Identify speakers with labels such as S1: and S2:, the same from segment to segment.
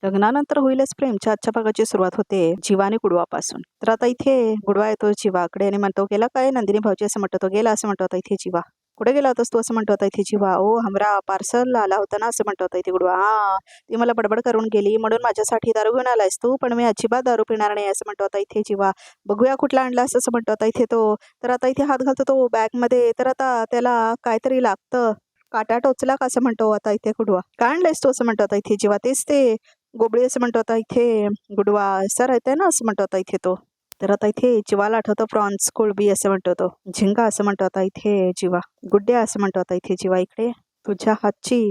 S1: लग्नानंतर होईलच प्रेमच्या आजच्या भागाची सुरुवात होते जीवा आणि गुडवापासून. तर आता इथे गुडवा येतो जीवाकडे आणि म्हणतो, गेला काय नंदिनी भाऊजी? असं म्हणतो. तो गेला असं म्हणतो आता इथे जीवा. कुठे गेला होतास तू? असं म्हणतो आता इथे जीवा. ओ हमरा पार्सल आला होता ना, असं म्हणतो आता इथे गुडवा. हा, ती मला बडबड करून गेली म्हणून माझ्यासाठी दारू घेऊन आलायस तू, पण मी अजिबात दारू पिणार नाही असं म्हणतो आता इथे जीवा. बघूया कुठला आणलास असं म्हणतो आता इथे तो. तर आता इथे हात घालतो तो बॅगमध्ये. तर आता त्याला काहीतरी लागतं. काटा टोचला का असं म्हणतो आता इथे गुडवा. काय आणलंयस तू? असं म्हणतो आता इथे जीवा. तेच ते गोबळी असं म्हणतो आता इथे गुडवा. सर येते ना असं म्हणतो आता इथे तो. तर आता इथे जीवाला आठवतं प्रॉन्स कोळंबी असं म्हणतो तो. झिंगा असं म्हणतो आता इथे जीवा. गुड्ड्या असं म्हणतो आता इथे जीवा. इकडे तुझ्या हातची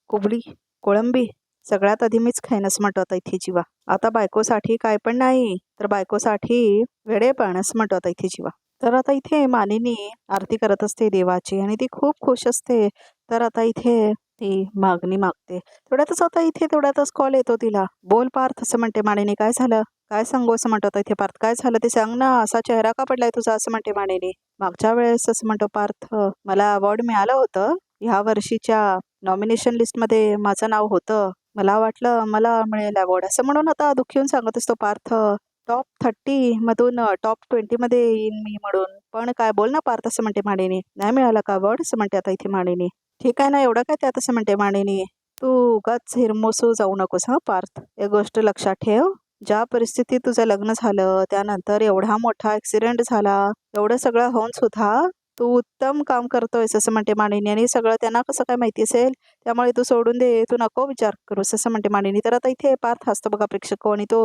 S1: कोबळी कोळंबी सगळ्यात आधी मीच खाईन असं म्हणतो आता इथे जीवा. आता बायकोसाठी काय पण नाही तर बायकोसाठी वेडे पण असं म्हणतो आता इथे जीवा. तर आता इथे मानिनी आरती करत असते देवाची आणि ती खूप खुश असते. तर आता इथे ती मागणी मागते. तेवढ्यातच कॉल येतो तिला. बोल पार्थ असं म्हणते मानिनी. काय झालं? काय सांगू असं म्हणतो आता इथे पार्थ. काय झालं ते सांग ना, असा चेहरा का पडलाय तुझा असं म्हणते मानिनी. मागच्या वेळेस असं म्हणतो पार्थ, मला अवॉर्ड मिळालं होतं. ह्या वर्षीच्या नॉमिनेशन लिस्टमध्ये माझं नाव होतं. मला वाटलं मला मिळेल अवॉर्ड असं म्हणून आता दुःखी होऊन सांगत असतो पार्थ. टॉप 30 मधून टॉप 20 मध्ये येईन मी म्हणून. पण काय बोल ना पार्थ असं म्हणते मानिनी. नाही मिळाला का अवॉर्ड असं म्हणते आता इथे मानिनी. ठीक आहे ना, एवढं काय त्यात असं म्हणते मानिनी. तू उगाच हिरमोसू जाऊ नकोस हा पार्थ. एक गोष्ट लक्षात ठेव, ज्या परिस्थितीत तुझं लग्न झालं त्यानंतर एवढा मोठा ॲक्सिडेंट झाला, एवढं सगळं होऊन सुद्धा तू उत्तम काम करतोयस असं म्हणते मानिनी. आणि सगळं त्यांना कसं काय माहिती असेल, त्यामुळे तू सोडून दे, तू नको विचार करूस असं म्हणते मानिनी. तर आता इथे पार्थ हसतो बघा प्रेक्षक आणि तो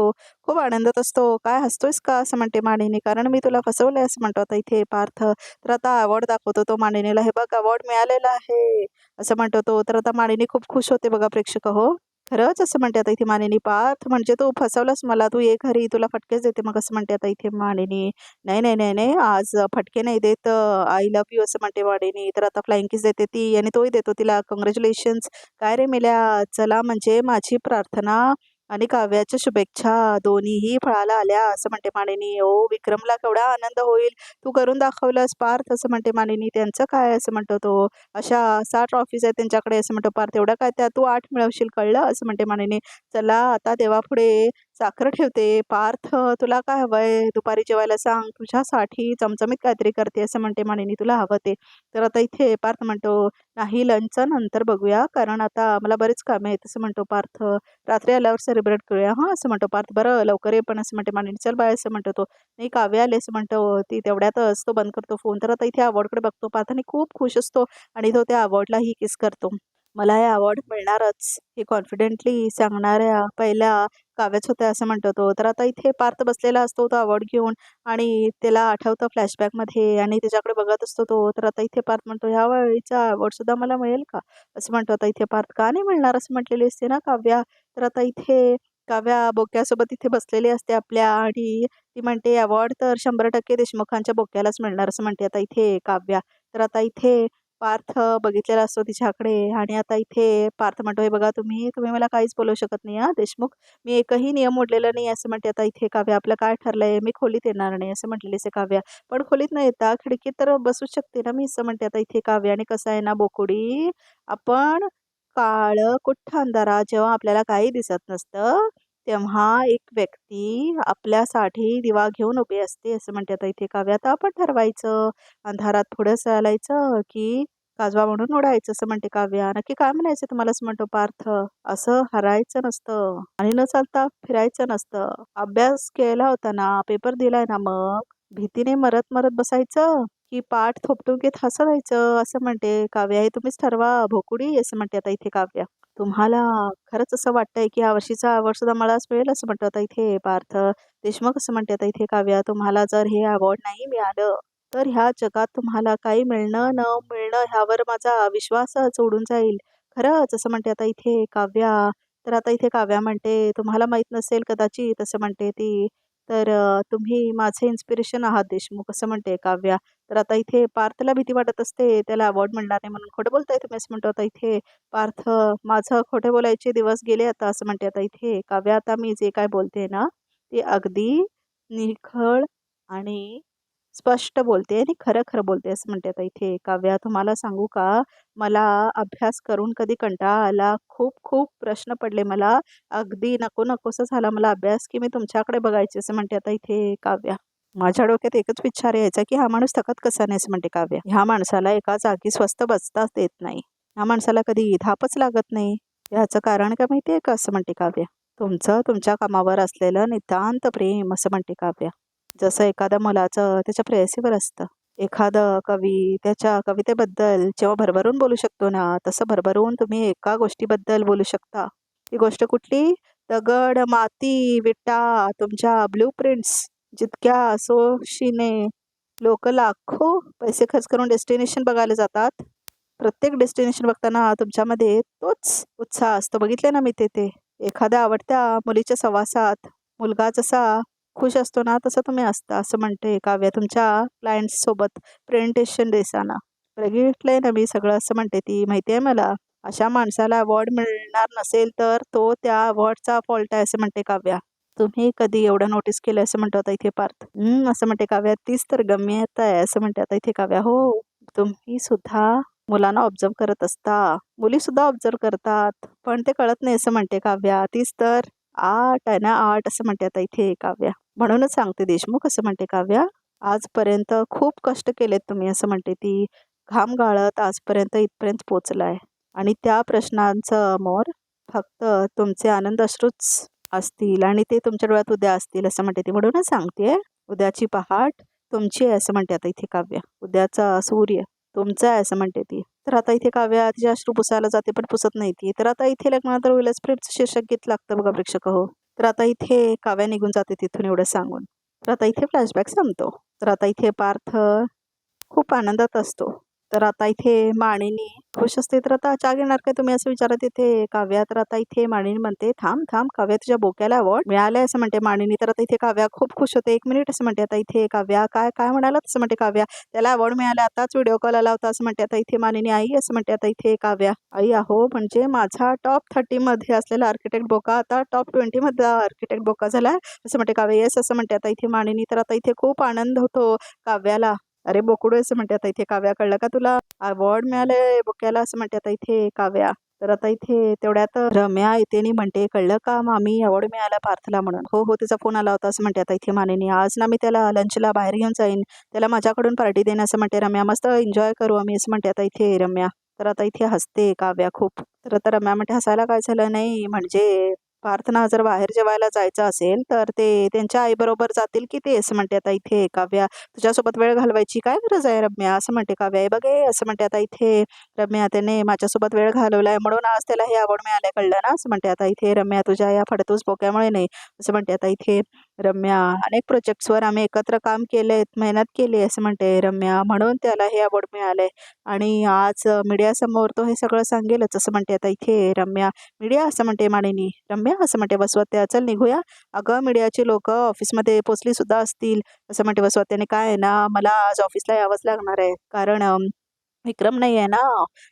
S1: खूप आनंदात असतो. काय हसतोयस का असं म्हणते मानिनी. कारण मी तुला फसवलंय असं म्हणतो आता इथे पार्थ. तर आता अवॉर्ड दाखवतो तो मानिनीला. हे बघ अवॉर्ड मिळालेला आहे असं म्हणतो तो. तर आता मानिनी खूप खुश होते बघा प्रेक्षक हो. खरंच असं म्हणते आता इथे मानिनी. पार्थ म्हणजे तू फसवलास मला, तू ये घरी तुला फटकेच देते मग असं म्हणते आता इथे मानिनी. नाही नाही नाही नाही, आज फटके नाही देत, आय लव्ह यू असं म्हणते मानिनी. तर आता फ्लाइंग किस देते ती आणि तोही देतो तिला. कॉंग्रॅच्युलेशन्स. काय रे मेल्या, चला म्हणजे माझी प्रार्थना आणि काव्याच्या शुभेच्छा दोन्हीही फळाला आल्या असं म्हणते मानिनी. ओ विक्रमला केवढा आनंद होईल, तू करून दाखवलंस पार्थ असं म्हणते मानिनी. त्यांचं काय असं म्हणतो तो. अशा 6 ट्रॉफीज आहेत त्यांच्याकडे असं म्हणतो पार्थ. एवढं काय त्या तू 8 मिळवशील कळलं असं म्हणते मानिनी. चला आता देवापुढे साखर ठेवते. पार्थ तुला काय हवंय दुपारी जेवायला सांग, तुझ्यासाठी चमचमीत काहीतरी करते असं म्हणते मानिनी. तुला हवं ते. तर आता इथे पार्थ म्हणतो, नाही लंचचं नंतर बघूया, कारण आता मला बरेच कामे आहेत असं म्हणतो पार्थ. रात्री आल्यावर सेलिब्रेट करूया हां असं म्हणतो पार्थ. बरं लवकर ये पण असं म्हणते मानिनी. चल बाय असं म्हणतो तो. नाही काव्य आले असं म्हणतो. ती तेवढ्यातच तो बंद करतो फोन. तर आता इथे अवॉर्डकडे बघतो पार्थ आणि खूप खुश असतो आणि तो त्या अवॉर्डलाही किस करतो. मला हे अवॉर्ड मिळणारच हे कॉन्फिडेंटली सांगणाऱ्या पहिल्या काव्यच होत्या असं म्हणतो तो. तर आता इथे पार्थ बसलेला असतो तो अवॉर्ड घेऊन आणि त्याला आठवतं फ्लॅशबॅकमध्ये आणि त्याच्याकडे बघत असतो तो. तर आता इथे पार्थ म्हणतो, ह्या वेळीचा अवॉर्डसुद्धा मला मिळेल का असं म्हणतो आता इथे पार्थ. का नाही मिळणार असं म्हटलेली असते ना काव्या. तर आता इथे काव्या बोक्यासोबत इथे बसलेली असते आपल्या आणि ती म्हणते अवॉर्ड तर 100% देशमुखांच्या बोक्यालाच मिळणार असं म्हणते आता इथे काव्या. तर आता इथे पार्थ बघितलेला असतो तिच्याकडे आणि आता इथे पार्थ म्हणतो, हे बघा तुम्ही तुम्ही मला काहीच बोलू शकत नाही हां देशमुख. मी एकही नियम मोडलेला नाही असं म्हणते आता इथे काव्या. आपलं काय ठरलंय, मी खोलीत येणार नाही असं म्हटलेली असे काव्या. पण खोलीत न येता खिडकीत तर बसूच शकते ना मी असं म्हणते आता इथे काव्या. आणि कसं आहे ना बोकुडी, आपण काळं कुठ्ठ अंधारात जेव्हा आपल्याला काही दिसत नसतं, तेव्हा एक व्यक्ती आपल्यासाठी दिवा घेऊन उभी असते असं म्हणते आता इथे काव्या. तर आपण ठरवायचं अंधारात पुढे चालायचं की काजवा म्हणून उडायचं असं म्हणते काव्या. नक्की काय म्हणायचं तुम्हाला असं म्हणतो पार्थ. असं हरायचं नसतं आणि न चालता फिरायचं नसतं. अभ्यास केला होता ना, पेपर दिलाय ना, मग भीतीने मरत मरत बसायचं की पाठ थोपटून घेत हसायचं असं म्हणते काव्या. हे तुम्हीच ठरवा भोकुडी असं म्हणते आता इथे काव्या. तुम्हाला खरंच असं वाटतंय की या वर्षीचा अवॉर्ड सुद्धा मलाच मिळेल असं म्हणतो आता इथे पार्थ. देशमुख असं म्हणते आता इथे काव्या. तुम्हाला जर हे अवॉर्ड नाही मिळालं तर ह्या जगात तुम्हाला काही मिळणं न मिळणं ह्यावर माझा विश्वासच उडून जाईल. खरंच असं म्हणते आता इथे काव्या. तर आता इथे काव्या म्हणते, तुम्हाला माहीत नसेल कदाचित असं म्हणते ती. तर तुम्ही माझे इन्स्पिरेशन आहात देशमुख असं म्हणते काव्या. तर आता इथे पार्थला भीती वाटत असते, त्याला अवॉर्ड मिळणार नाही म्हणून. खोटं बोलताय तुम्ही असं म्हणतो आता इथे पार्थ. माझं खोटे बोलायचे दिवस गेले आता असं म्हणते आता इथे काव्या. आता मी जे काय बोलते ना ते अगदी निखळ आणि स्पष्ट बोलते आणि खरं खरं बोलते असं म्हणते आता इथे काव्या. तुम्हाला सांगू का, मला अभ्यास करून कधी कंटाळा आला, खूप खूप प्रश्न पडले मला, अगदी नको नकोसं झाला मला अभ्यास, की मी तुमच्याकडे बघायचे असं म्हणते आता इथे काव्या. माझ्या डोक्यात एकच विचार यायचा, की हा माणूस थकत कसा नाही असं म्हणते काव्या. ह्या माणसाला एका जागी स्वस्थ बसताच देत नाही, ह्या माणसाला कधी धापच लागत नाही, ह्याचं कारण काय माहिती आहे का असं म्हणते काव्या. तुमचं तुमच्या कामावर असलेलं नितांत प्रेम असं म्हणते काव्या. जसं एखाद्या मुलाचं त्याच्या प्रेयसीवर असतं. एखादं कवी त्याच्या कवितेबद्दल जेव्हा भरभरून बोलू शकतो ना, तसं भरभरून तुम्ही एका गोष्टीबद्दल बोलू शकता. ती गोष्ट कुठली? दगड, माती, विटा, तुमच्या ब्लू प्रिंट्स जितक्या असोशीने लोक लाखो पैसे खर्च करून डेस्टिनेशन बघायला जातात. प्रत्येक डेस्टिनेशन बघताना तुमच्यामध्ये तोच उत्साह असतो. बघितले ना मी ते. एखाद्या आवडत्या मुलीच्या सहवासात मुलगा जसा खुश असतो ना, तसं तुम्ही असता असं म्हणते काव्या तुमच्या क्लायंट्ससोबत प्रेझेंटेशन देताना. बघितलंय ना मी सगळं असं म्हणते ती. माहिती आहे मला. अशा माणसाला अवॉर्ड मिळणार नसेल तर तो त्या अवॉर्डचा फॉल्ट आहे असं म्हणते काव्या. तुम्ही कधी एवढं नोटीस केलं असं म्हणतो आता इथे पार्थ. असं म्हणते काव्या. तीच तर गम्यता आहे असं म्हणते आता इथे काव्या. हो, तुम्ही सुद्धा मुलांना ऑब्झर्व करत असता. मुली सुद्धा ऑब्झर्व करतात, पण ते कळत नाही असं म्हणते काव्या. तीच तर आर्ट आहे ना, आर्ट असं म्हणते आता इथे काव्या. म्हणूनच सांगते देशमुख असं म्हणते काव्या. आजपर्यंत खूप कष्ट केलेत तुम्ही असं म्हणते ती. घाम गाळत आजपर्यंत इथपर्यंत पोचलाय आणि त्या प्रश्नांचं मोर फक्त तुमचे आनंद अश्रूच असतील आणि ते तुमच्या डोळ्यात उद्या असतील असं म्हणते ती. म्हणूनच सांगते उद्याची पहाट तुमची आहे असं म्हणते आता इथे काव्या. उद्याचा सूर्य तुमचा आहे असं म्हणते ती. तर आता इथे काव्या तिचे अश्रू पुसायला जाते पण पुसत नाही ती. तर आता इथे लग्नानंतर विलस प्रेमचं शीर्षक गीत लागतं बघा प्रेक्षक हो. तर आता इथे काव्या निघून जाते तिथून एवढं सांगून. तर आता इथे फ्लॅशबॅक संपतो. तर आता इथे पार्थ खूप आनंदात असतो. तर आता इथे मानिनी खुश असते. तर आता चहा घेणार काय तुम्ही असं विचारत इथे काव्या. तर आता इथे मानिनी म्हणते थांब थांब काव्या तुझ्या बोक्याला अवॉर्ड मिळालाय असं म्हणते मानिनी. तर आता इथे काव्या खूप खुश होते. 1 मिनिट असं म्हणते आता इथे काव्या. काय काय म्हणाला असं म्हणते काव्या. त्याला अवॉर्ड मिळाला आताच व्हिडिओ कॉल आला होता असं म्हणते आता इथे मानिनी. आई असं म्हणते आता इथे काव्या. आई अहो म्हणजे माझा टॉप 30 मध्ये असलेला आर्किटेक्ट बोका आता टॉप 20 मधला आर्किटेक्ट बोका झालाय असं म्हणते काव्या. येस असं म्हणते आता इथे मानिनी. तर आता इथे खूप आनंद होतो काव्याला. अरे बोकडू असं म्हणते आता इथे काव्या. कळलं का तुला? अवॉर्ड मिळालंय बोक्याला असं म्हणते आता इथे काव्या. तर आता इथे तेवढ्यात रम्या येते आणि म्हणते कळलं का मामी अवॉर्ड मिळाला पार्थला म्हणून. हो हो तिचा फोन आला होता असं म्हणते आता इथे मानिनी. आज ना मी त्याला लंचला बाहेर घेऊन जाईन. त्याला माझ्याकडून पार्टी देईन असं म्हणते रम्या. मस्त एन्जॉय करू आम्ही असं म्हणते आता इथे रम्या. तर आता इथे हसते काव्या खूप. तर आता रम्या म्हणते हसायला काय झालं नाही म्हणजे पार्थना जर बाहेर जेवायला जायचं असेल तर ते त्यांच्या आईबरोबर जातील की ते असं म्हणते आता इथे काव्या. तुझ्यासोबत वेळ घालवायची काय गरज आहे रम्या असं म्हणते काव्या. बघ असं म्हणते आता इथे रम्या. त्याने माझ्यासोबत वेळ घालवलाय म्हणून आज त्याला हे अवॉर्ड मिळालंय कळलं ना असं म्हणते आता इथे रम्या. तुझ्या या फडतूस बोक्यामुळे नाही असं म्हणते आता इथे रम्या. अनेक प्रोजेक्ट्सवर आम्ही एकत्र काम केलेत, मेहनत केली असं म्हणते रम्या, म्हणून त्याला हे अवॉर्ड मिळालंय आणि आज मीडियासमोर तो हे सगळं सांगेलच असं म्हणते आता इथे रम्या. मीडिया असं म्हणते मानिनी. रम्या असं म्हणते वसवत्या. चल निघूया. अगं मीडियाची लोक ऑफिसमध्ये पोचली सुद्धा असतील असं म्हणते वसवत्याने. काय आहे ना मला आज ऑफिसला यावंच लागणार आहे कारण विक्रम नाही आहे ना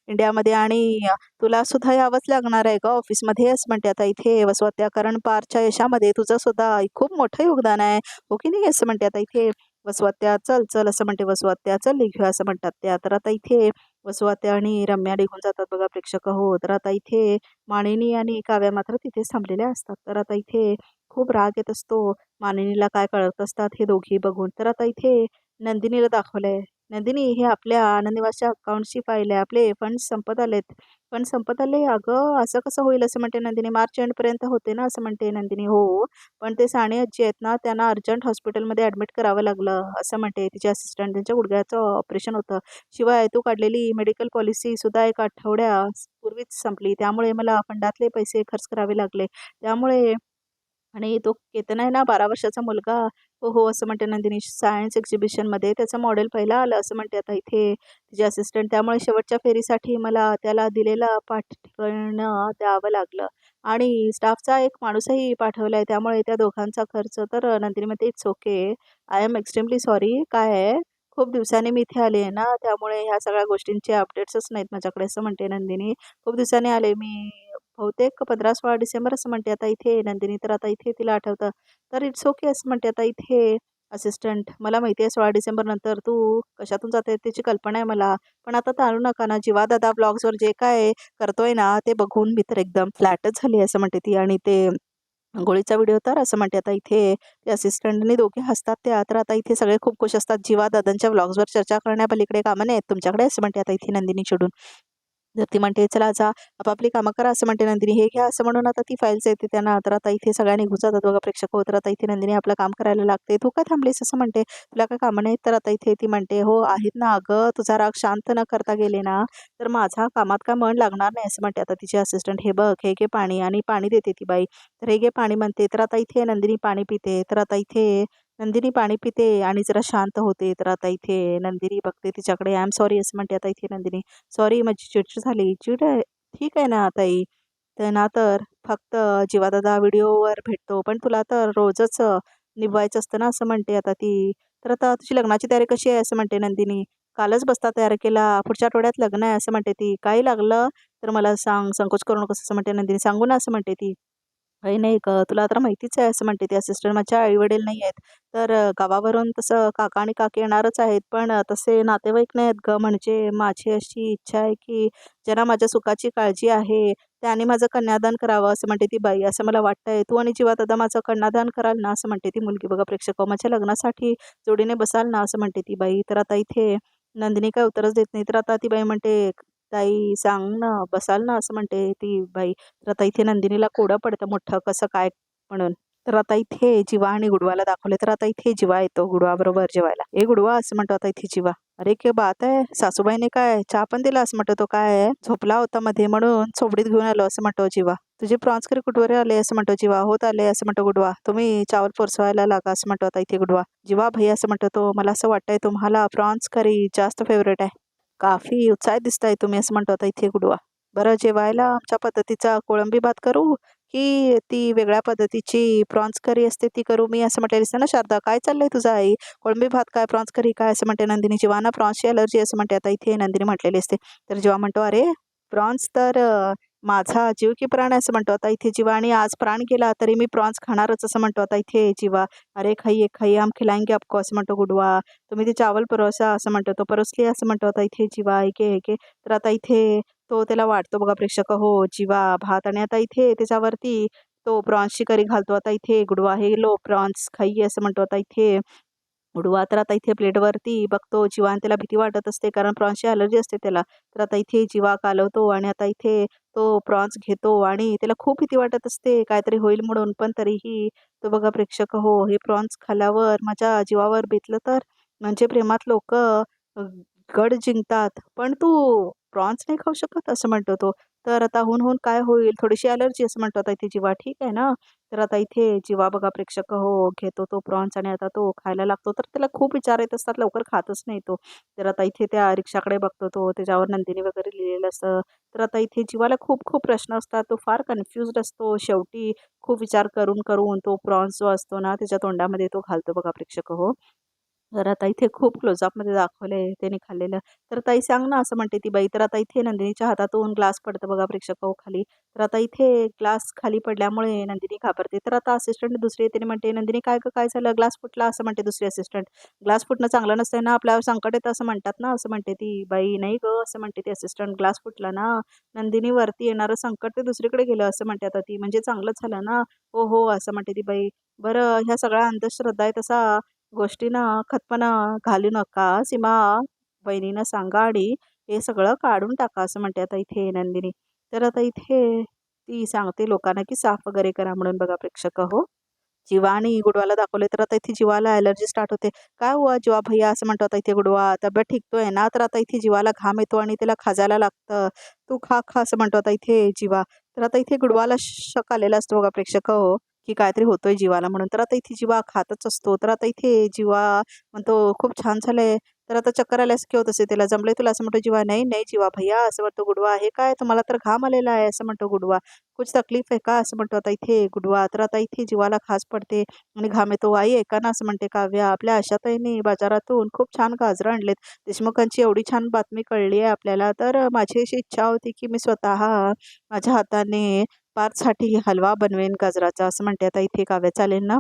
S1: इंडियामध्ये आणि तुला सुद्धा यावंच लागणार आहे का ऑफिसमध्ये असं म्हणते आता इथे वसवत्या. कारण पारच्या यशामध्ये तुझं सुद्धा खूप मोठं योगदान आहे हो की नाही असं म्हणते आता इथे वसवत्या. चल चल असं म्हणते वसवत्या. चल निघूया असं म्हणतात त्या. तर आता इथे वसवत्या आणि रम्या निघून जातात बघा प्रेक्षक हो. तर आता इथे मानिनी आणि काव्या मात्र तिथेच थांबलेल्या असतात. तर आता इथे खूप राग येत असतो. मानिनीला काय कळत असतात हे दोघी बघून. तर आता इथे नंदिनीला दाखवलंय. नंदिनी हे आपल्या आनंदनिवासच्या अकाउंटची फाईल आहे. आपले फंड संपत आलेत. फंड संपत आले अगं असं कसं होईल असं म्हणते नंदिनी. मार्च एंडपर्यंत होते ना असं म्हणते नंदिनी. हो पण ते साने आजी आहेत ना त्यांना अर्जंट हॉस्पिटलमध्ये ॲडमिट करावं लागलं असं म्हणते तिचे असिस्टंट. त्यांच्या गुडघ्याचं ऑपरेशन होतं. शिवाय तू काढलेली मेडिकल पॉलिसी सुद्धा 1 आठवड्यापूर्वीच संपली. त्यामुळे मला फंडातले पैसे खर्च करावे लागले. त्यामुळे आणि तो केतन आहे ना 12 वर्षाचा मुलगा. हो हो असं म्हणते नंदिनी. सायन्स एक्झिबिशनमध्ये त्याचं मॉडेल पहिलं आलं असं म्हणते आता इथे तिचे असिस्टंट. त्यामुळे शेवटच्या फेरीसाठी मला त्याला दिलेलं पाठवणं द्यावं लागलं आणि स्टाफचा एक माणूसही पाठवला आहे. त्यामुळे त्या दोघांचा खर्च. तर नंदिनीमध्ये it's okay. I am extremely sorry. काय आहे खूप दिवसांनी मी इथे आले आहे ना त्यामुळे ह्या सगळ्या गोष्टींचे अपडेट्सच नाहीत माझ्याकडे असं म्हणते नंदिनी. खूप दिवसांनी आले मी बहुतेक 15-16 डिसेंबर असं म्हणते आता इथे नंदिनी. तर आता इथे तिला आठवतं. तर इट्स ओके असं म्हणते आता इथे असिस्टंट मला माहिती आहे 16 डिसेंबर नंतर तू कशातून जाते त्याची कल्पना आहे मला. पण आता ताणू नका ना. जीवा दादा ब्लॉग्सवर जे काय करतोय ना ते बघून मी तर एकदम फ्लॅटच झाली असं म्हणते ती. आणि ते अंघोळीचा व्हिडिओ तर असं म्हणते आता इथे ते असिस्टंटने दोघे हसतात त्या. तर आता इथे सगळे खूप खुश असतात. जीवा दादांच्या व्लॉग्सवर चर्चा करण्यापलीकडे कामं नाहीत तुमच्याकडे असं म्हणते आता इथे नंदिनी चिडून. तर ती म्हणते चला जा आपापली कामं करा असं म्हणते नंदिनी. हे घ्या असं म्हणून आता ती फाईल्स येते त्यांना. तर आता इथे सगळ्या निघून जातात बघा प्रेक्षक हो. तर आता इथे नंदिनी आपलं काम करायला लागते. तू काय थांबलीस असं म्हणते. तुला काय कामं नाहीत. तर आता इथे ती म्हणते हो आहेत ना अगं तुझा राग शांत न करता गेले ना तर माझा कामात काय मन लागणार नाही असं म्हणते. आता तिचे असिस्टंट हे बघ हे घे पाणी आणि पाणी देते ती बाई. तर हे घे पाणी म्हणते. तर आता इथे नंदिनी पाणी पिते. तर आता इथे नंदिनी पाणी पिते आणि जरा शांत होते. तर आता इथे नंदिनी बघते तिच्याकडे आय एम सॉरी असं म्हणते आता इथे नंदिनी. सॉरी माझी चिडचिड झाली. चिड आहे ठीक आहे ना ताई. त्यांना तर फक्त जीवादादा व्हिडिओवर भेटतो पण तुला तर रोजच निभवायचं असतं ना असं म्हणते आता ती. तर आता तुझी लग्नाची तयारी कशी आहे असं म्हणते नंदिनी. कालच बस्ता तयार केला पुढच्या आठवड्यात लग्न आहे असं म्हणते ती. काही लागलं तर मला सांग संकोच करू नकोस असं म्हणते नंदिनी. सांगू ना असं म्हणते ती. काही नाही ग तुला तर माहितीच आहे असं म्हणते ते असिस्टंट. माझ्या आईवडील नाही आहेत. तर गावावरून तसं काका आणि काकी येणारच आहेत पण तसे नातेवाईक नाही आहेत ग. म्हणजे माझी अशी इच्छा आहे की ज्यांना माझ्या सुखाची काळजी आहे त्याने माझं कन्यादान करावं असं म्हणते ती बाई. असं मला वाटतंय तू आणि जीवा दादा माझं कन्यादान कराल ना असं म्हणते ती मुलगी बघा प्रेक्षक. माझ्या लग्नासाठी जोडीने बसाल ना असं म्हणते ती बाई. तर आता इथे नंदिनी काय उत्तरच देत नाही. तर आता ती बाई म्हणते ताई सांग ना बसाल ना असं म्हणते ती बाई. तर आता इथे नंदिनीला कोडं पडतं मोठं कसं काय म्हणून. तर आता इथे जीवा आणि गुडवाला दाखवले. तर आता इथे जीवा येतो गुडवाबरोबर जेवायला. ए गुडवा असं म्हणतो आता इथे जीवा. अरे के बात आहे सासूबाईने काय चहा पण दिला असं म्हणतो. तो काय झोपला होता मध्ये म्हणून चोपडीत घेऊन आलो असं म्हणतो जीवा. तुझे प्रॉन्स करी कुठवर आले असं म्हणतो जीवा. होत आले असं म्हणतो गुडवा. तुम्ही चावल पोरसवायला लागा असं म्हणतो आता इथे गुडवा. जीवा भैया असं म्हणतो तो मला असं वाटतंय तुम्हाला प्रॉन्स करी जास्त फेवरेट आहे. काफी उत्साहित दिसताय तुम्ही असं म्हणतो आता इथे गुडवा. बरं जेवायला आमच्या पद्धतीचा कोळंबी भात करू की ती वेगळ्या पद्धतीची प्रॉन्स करी असते ती करू मी असं म्हटलेलीस ना शारदा. काय चाललंय तुझं आई. कोळंबी भात काय प्रॉन्स करी काय असं म्हणते नंदिनी. जीवाना प्रॉन्सची अलर्जी असं म्हणते आता इथे नंदिनी म्हटलेली असते. तर जेव्हा म्हणतो अरे प्रॉन्स तर माझा जीव की प्राण आहे असं म्हणतो आता इथे जीवा. आणि आज प्राण गेला तरी मी प्रॉन्स खाणारच असं म्हणतो आता इथे जीवा. अरे खाइये खाइये हम खिलाएंगे आपको असं म्हणतो गुडवा. तुम्ही ते चावल परोसा असं म्हणतो. तो परोसली असं म्हणतो आता इथे जीवा. ऐके ऐके. तर आता इथे तो त्याला वाटतो बघा प्रेक्षक हो जीवा भात. आणि आता इथे त्याच्यावरती तो प्रॉन्सची करी घालतो. आता इथे गुडवा हे लो प्रॉन्स खाई असं म्हणतो आता इथे गुडवा. तर आता इथे प्लेटवरती बघतो जीवा आणि त्याला भीती वाटत असते कारण प्रॉन्सची अलर्जी असते त्याला. तर आता इथे जीवा कालवतो आणि आता इथे तो प्रॉन्स घेतो आणि त्याला खूप भीती वाटत असते काहीतरी होईल म्हणून. पण तरीही तो बघा प्रेक्षक हो हे प्रॉन्स खाल्ल्यावर माझ्या जीवावर बेतलं तर म्हणजे प्रेमात लोक गड जिंकतात पण तू प्रॉन्स नाही खाऊ शकत असं म्हणतो तो. तर आता हून हून काय होईल थोडीशी अलर्जी असं म्हणतो आता इथे जीवा. ठीक आहे ना. तर आता इथे जीवा बघा प्रेक्षक हो घेतो तो प्रॉन्स आणि आता तो खायला लागतो. तर त्याला खूप विचार येत असतात लवकर खातच नाही तो. तर आता इथे त्या रिक्षाकडे बघतो तो त्याच्यावर नंदिनी वगैरे लिहिलेलं असतं. तर आता इथे जीवाला खूप खूप प्रश्न असतात. तो फार कन्फ्युज्ड असतो. शेवटी खूप विचार करून करून तो प्रॉन्स जो असतो ना त्याच्या तोंडामध्ये तो घालतो बघा प्रेक्षक हो. तर आता इथे खूप क्लोजअपमध्ये दाखवलंय त्याने खाल्लेलं. तर ताई सांग ना असं म्हणते ती बाई. तर आता इथे नंदिनीच्या हातातून ग्लास पडतं बघा प्रेक्षक हो खाली. तर आता इथे ग्लास खाली पडल्यामुळे नंदिनी घाबरते. तर आता असिस्टंट दुसरी येते आणि म्हणते नंदिनी काय गं काय झालं ग्लास फुटला असं म्हणते दुसरी असिस्टंट. ग्लास फुटणं चांगलं नसतंय ना आपल्यावर संकट येतं असं म्हणतात ना असं म्हणते ती बाई. नाही गं असं म्हणते ती असिस्टंट ग्लास फुटला ना नंदिनी वरती येणारं संकट ते दुसरीकडे गेलं असं म्हणते आता ती. म्हणजे चांगलंच झालं ना. हो हो असं म्हणते ती बाई. बरं ह्या सगळ्या अंधश्रद्धा आहे तसा गोष्टींना खतपणा घालू नका. सीमा वहिनींना सांगा आणि हे सगळं काढून टाका असं म्हणते आता इथे नंदिनी. तर आता इथे ती सांगते लोकांना की साफ वगैरे करा म्हणून बघा प्रेक्षक हो. जीवा आणि गुडवाला दाखवले. तर आता इथे जीवाला ॲलर्जी स्टार्ट होते. काय हुआ जीवा भैया असं म्हणतो आता इथे गुडवा. तब्येत ठीक ना. तर आता इथे जीवाला घाम येतो आणि त्याला खाजायला लागतं. तू खा खा असं म्हणतो आता इथे जीवा. तर आता इथे गुडवाला शक आलेला असतो बघा प्रेक्षक हो की काहीतरी होतोय जीवाला म्हणून. तर आता इथे जीवा खातच असतो. तर आता इथे जीवा म्हणतो खूप छान झालंय. तर आता चक्कर आल्यासारखे होत असे त्याला. जमलंय तुला असं म्हणतो जीवा. नाही नाही जीवा भैया असं म्हणतो गुडवा. हे काय तुम्हाला तर घाम आलेला आहे असं म्हणतो गुडवा. कुछ तकलीफ आहे का असं म्हणतो आता इथे गुडवा. तर आता इथे जीवाला खास पडते आणि घाम येतो. आई ऐका ना असं म्हणते काव्या. आपल्या आशाताईंनी बाजारातून खूप छान गाजरं आणलेत. देशमुखांची एवढी छान बातमी कळली आहे आपल्याला. तर माझी अशी इच्छा होती की मी स्वतः माझ्या हाताने पार्थसाठी हलवा बनवेन गाजराचा असं म्हणते आता इथे काव्या. चालेल ना.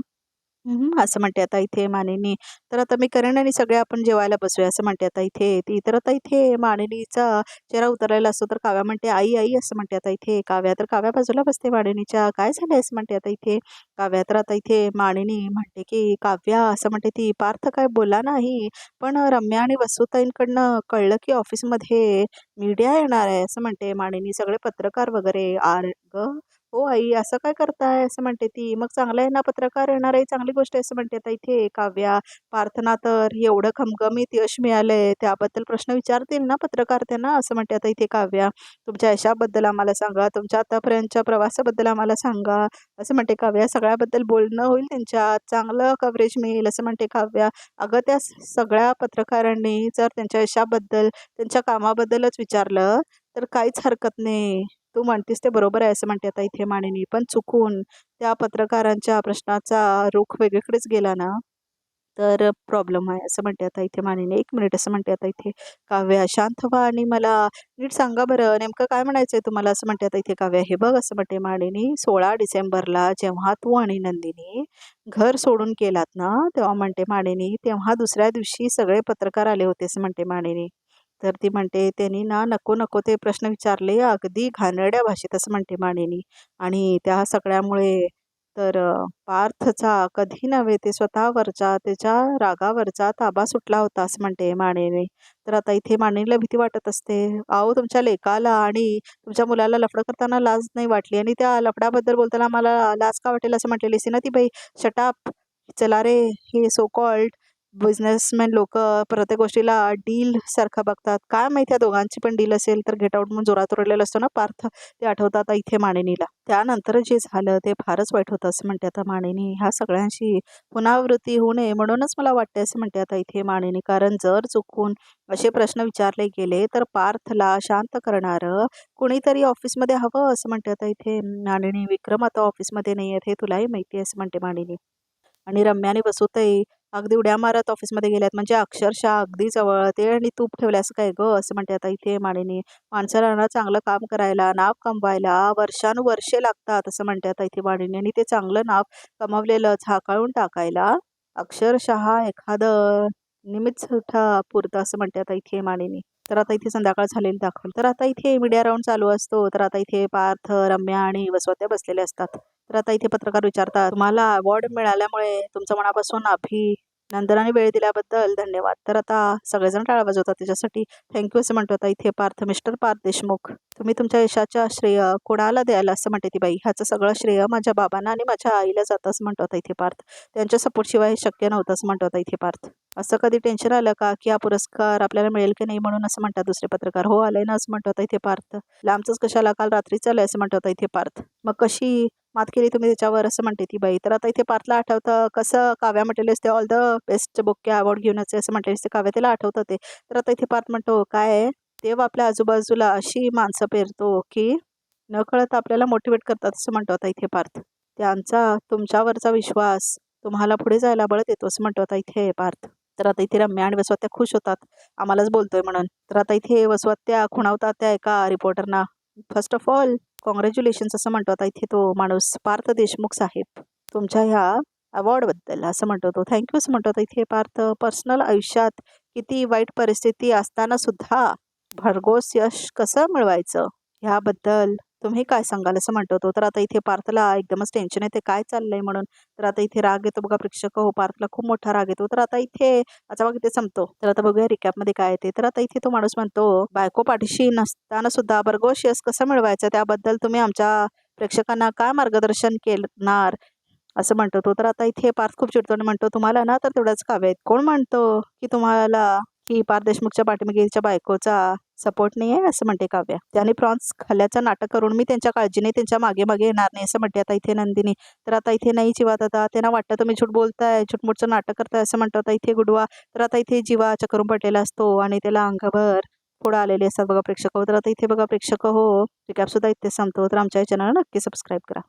S1: असं म्हणते आता इथे मानिनी. तर आता मी करेन आणि सगळे आपण जेवायला बसूया असं म्हणते आता इथे ती. तर आता इथे मानिनीचा चेहरा उतरलेला असतो तर काव्या म्हणते, "आई, आई" असं म्हणते आता इथे काव्या. तर काव्या बाजूला बसते मानिनीच्या. "काय झालंय?" असं म्हणते आता इथे काव्या. तर आता इथे मानिनी म्हणते, की "काव्या" असं म्हणते ती, "पार्थ काय बोलला नाही, पण रम्या आणि वसुताईंकडनं कळलं की ऑफिसमध्ये मीडिया येणार आहे." असं म्हणते मानिनी. "सगळे पत्रकार वगैरे." "अगं हो आई, असं काय करताय?" असं म्हणते ती. "मग चांगलं आहे ना, पत्रकार येणार आहे, चांगली गोष्ट आहे." असं म्हणते आता इथे काव्या. "प्रार्थना तर एवढं खमखमीत यश मिळालंय, त्याबद्दल प्रश्न विचारतील ना पत्रकार त्यांना?" असं म्हणते आता इथे काव्या. "तुमच्या यशाबद्दल आम्हाला सांगा, तुमच्या आतापर्यंतच्या प्रवासाबद्दल आम्हाला सांगा." असं म्हणते काव्या. "सगळ्याबद्दल बोलणं होईल त्यांच्यात, चांगलं कव्हरेज मिळेल." असं म्हणते काव्या. "अगं, त्या सगळ्या पत्रकारांनी जर त्यांच्या यशाबद्दल, त्यांच्या कामाबद्दलच विचारलं, तर काहीच हरकत नाही. तू म्हणतीस ते बरोबर आहे." असं म्हणते आता इथे मानिनी. "पण चुकून त्या पत्रकारांच्या प्रश्नाचा रुख वेगळीकडेच गेला ना, तर प्रॉब्लेम आहे." असं म्हणते आता इथे मानिनी. "1 मिनिट." असं म्हणते आता इथे काव्या. "शांत व्हा आणि मला नीट सांगा बरं, नेमकं काय म्हणायचंय तुम्हाला?" असं म्हणते आता इथे काव्या. "हे बघ," असं म्हणते मानिनी, "16 डिसेंबरला जेव्हा तू आणि नंदिनी घर सोडून गेलात ना, तेव्हा," म्हणते मानिनी, "तेव्हा दुसऱ्या दिवशी सगळे पत्रकार आले होते." असं म्हणते मानिनी. तर ती म्हणते, "त्यांनी ना नको-नको ते प्रश्न विचारले, अगदी घाणेरड्या भाषेत." असं म्हणते मानिनी. "आणि त्या सगळ्यामुळे तर पार्थचा कधी नव्हे ते स्वतःवरचा, त्याच्या रागावरचा ताबा सुटला होता." असं म्हणते मानिनी. तर आता इथे मानिनीला भीती वाटत असते. "अहो, तुमच्या लेकाला आणि तुमच्या मुलाला लफडं करताना लाज नाही वाटली आणि त्या लफड्याबद्दल बोलताना मला लाज का वाटेल?" असं म्हटलेली सी ना ती बाई. "Shut up! चला रे, हे सो कॉल्ड बिझनेसमॅन लोकं प्रत्येक गोष्टीला डीलसारखं बघतात. काय माहिती या दोघांची पण डील असेल तर गेट आउट म्हणून जोरात ओरडलेलं असतो ना पार्थ, ते आठवतं आता इथे मानिनीला. त्यानंतर जे झालं ते फारच वाईट होतं." असं म्हणते आता मानिनी. "ह्या सगळ्यांची पुनरावृत्ती होऊ नये म्हणूनच मला वाटते." असं म्हणते आता इथे मानिनी. "कारण जर चुकून असे प्रश्न विचारले गेले तर पार्थला शांत करणारं कुणीतरी ऑफिसमध्ये हवं." असं म्हणते आता इथे मानिनी. "विक्रम आता ऑफिसमध्ये नाही आहेत हे तुलाही माहिती आहे." असं म्हणते मानिनी. "आणि रम्या आणि वसुताई अगदी उड्या मारत ऑफिसमध्ये गेल्यात, म्हणजे अक्षरशः अगदी जवळ. ते आणि तूप ठेवल्यास काय गं?" असं म्हणते आता इथे मानिनी. "माणसाला ना चांगलं काम करायला, नाव कमवायला वर्षानुवर्षे लागतात." असं म्हणते आता इथे मानिनी. "आणि ते चांगलं नाव कमावलेलं झाकाळून टाकायला अक्षरशः एखादं निमित्झठा पुरतं." असं म्हणते आता इथे मानिनी. तर आता इथे संध्याकाळ झालेली दाखवली. तर आता इथे मीडिया राऊंड चालू असतो. तर आता इथे पार्थ, रम्या आणि वसुधा बसलेले असतात. तर आता इथे पत्रकार विचारतात, "तुम्हाला अवॉर्ड मिळाल्यामुळे तुमचं मनापासून अभिनंदन आणि वेळ दिल्याबद्दल धन्यवाद." तर आता सगळेजण टाळ्या वाजवतात त्याच्यासाठी. "थँक्यू." असं म्हणतो आता इथे पार्थ. "मिस्टर पार्थ देशमुख, तुम्ही तुमच्या यशाच्या श्रेय कोणाला द्याल?" असं म्हणते ती बाई. "ह्याचं सगळं श्रेय माझ्या बाबांना आणि माझ्या आईला जातं." असं म्हणतो आता इथे पार्थ. "त्यांच्या सपोर्टशिवाय हे शक्य नव्हतं." असं म्हणतो आता इथे पार्थ. "असं कधी टेन्शन आलं का की हा पुरस्कार आपल्याला मिळेल की नाही म्हणून?" असं म्हणतात दुसरे पत्रकार. "हो, आलंय ना." असं म्हणतो आता इथे पार्थ. "लांबचंच कशाला, काल रात्रीच आलंय." असं म्हणतो आता इथे पार्थ. "मग कशी मात केली तुम्ही त्याच्यावर?" असं म्हणते ती बाई. तर आता इथे पार्थला आठवतं, कसं काव्या म्हटलेली असते, "all the best bouquet award घेऊनच आहे." असं म्हटलेली असते काव्या. त्याला आठवतं ते. तर आता इथे पार्थ म्हणतो, "काय आहे, देव आपल्या आजूबाजूला अशी माणसं पेरतो की नकळत आपल्याला मोटिवेट करतात." असं म्हणतो आता इथे पार्थ. "त्यांचा तुमच्यावरचा विश्वास तुम्हाला पुढे जायला बळ देतो." असं म्हणतो आता इथे पार्थ. तर आता इथे रम्या आणि वसुधा खुश होतात, आम्हालाच बोलतोय म्हणून. तर आता इथे वसुधा खुणावतात त्या एका रिपोर्टरना. "First of all congratulations." असं म्हणतो आता इथे तो माणूस. "पार्थ देशमुख साहेब, तुमच्या ह्या अवॉर्डबद्दल." असं म्हणतो तो. "थँक्यू." असं म्हणतो आता इथे पार्थ. "पर्सनल आयुष्यात किती वाईट परिस्थिती असताना सुद्धा भरघोस यश कसं मिळवायचं, ह्याबद्दल तुम्ही काय सांगाल?" असं म्हणतो तो. तर आता इथे पार्थला एकदमच टेन्शन येते, काय चाललंय म्हणून. तर आता इथे राग येतो बघा प्रेक्षक. हो, पार्थला खूप मोठा राग येतो. तर आता इथे अचानक इथे संपतो. तर आता बघूया रिकॅपमध्ये काय येते. तर आता इथे तो माणूस म्हणतो, "बायको पाठीशी नसताना सुद्धा भरघोस यश कसं मिळवायचं, त्याबद्दल तुम्ही आमच्या प्रेक्षकांना काय मार्गदर्शन करणार?" असं म्हणतो तो. तर आता इथे पार्थ खूप चिडतो आणि म्हणतो, "तुम्हाला ना तर तेवढ्याच काव्य आहेत. कोण म्हणतो की तुम्हाला की पार्थ देशमुखच्या पाठीमागे तिच्या बायकोचा सपोर्ट नाही आहे?" असं म्हणते काव्या. "त्याने प्रॉन्स खाल्ल्याचं नाटक करून मी त्यांच्या काळजीने त्यांच्या मागे-मागे येणार नाही." असं म्हणते आता इथे नंदिनी. तर आता इथे नाही जीवा दादा, त्यांना वाटतं तुम्ही झूट बोलताय, झूटमूटचं नाटक करताय असं म्हणतो आता इथे गुडवा. तर आता इथे जीवा चक्रून पडलेला असतो आणि त्याला अंगाभर फोडं आलेले असतात बघा प्रेक्षक. तर आता इथे बघा प्रेक्षक हो, रिकॅप सुद्धा इथे संपतो. तर आमच्या चॅनलला नक्की सबस्क्राईब करा.